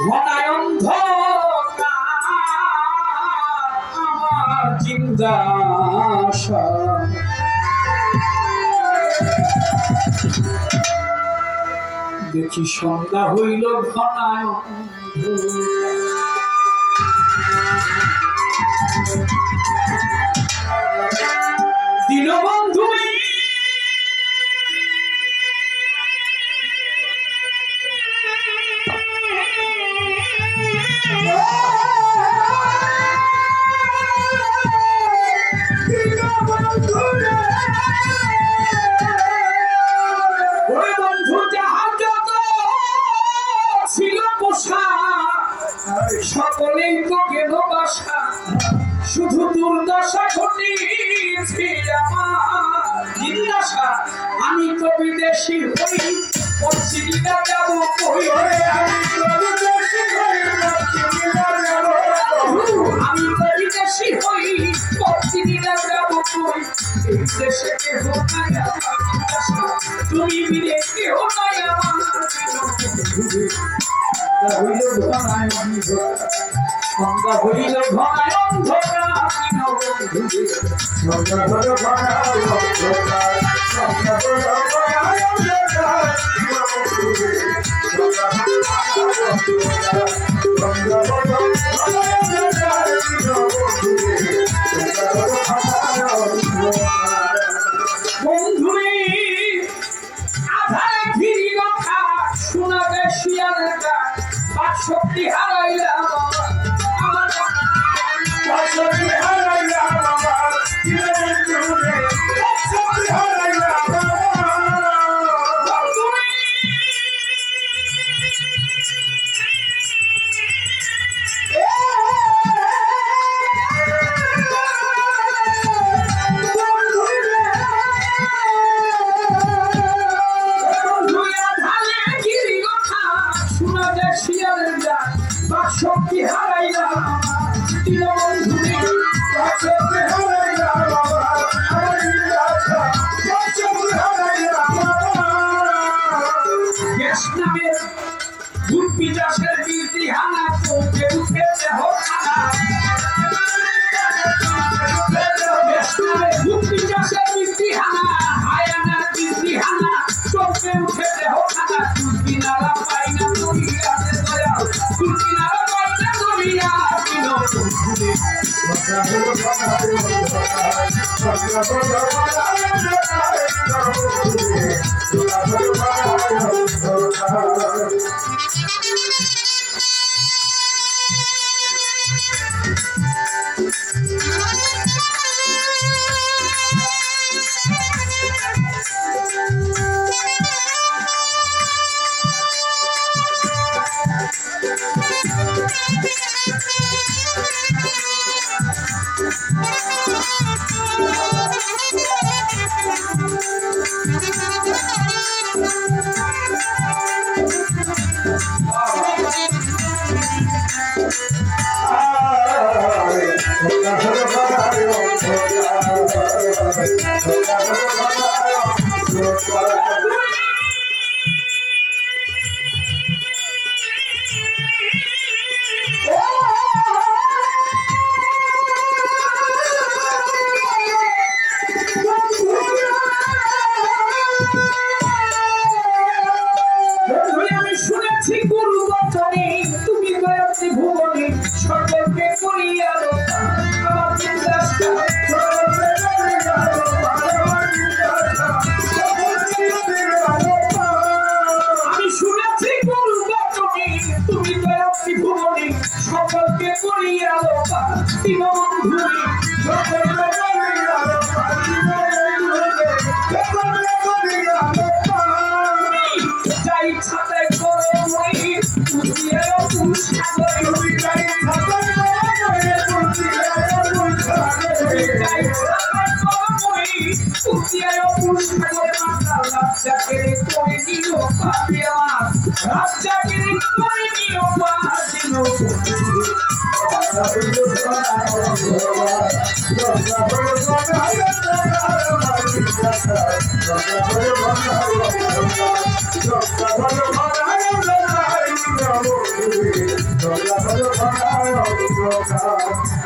ঘনায় অন্ধকার আমার জিন্দাশা দেখি সন্ধ্যা হইল ঘনায় দীনবন্ধু সকলেই তো গেল বাসা শুধু দুর্দশা ঘটিয়েছে আমার জিজ্ঞাসা আমি তো বিদেশি হই পশ্চিমা যাব কই আমি তো বিদেশি হই পশ্চিমা যাব কই এই দেশে কেহ নাই আমার জিজ্ঞাসা তুমি বিদেশ কেহ নাই আমার হইল ঘনায় সন্ধ্যা হইল ঘনায় অন্ধকার সন্ধ্যা হইল ঘনায় অন্ধকার সন্ধ্যা হইল ঘনায় অন্ধকার বন্ধুরে আধারে ঘিরি রক্ষা শোনাবে শিয়ালের ডাক শক্তি হারাইলাম আমার শক্তি হারাইলাম আমার শক্তি হারাইলাম শক্তি হারাইলাম শক্তি হারাইলাম নামের গুপ্তি চাষের বীরটি হানা চোখে উঠে দেহ খানা গুপ্তি চাষের বীরটি হানা হায়ানার বীরটি হানা চোখে উঠে দেহ খানা তুলকি নারা পাই না দরিয়া তুলকি নারা পাই না দরিয়া সকলকে করিয়া লোকা যাই ছাতায় করে মই পুরুষ ঝগড়া হলো ভাঙা অন্ধকার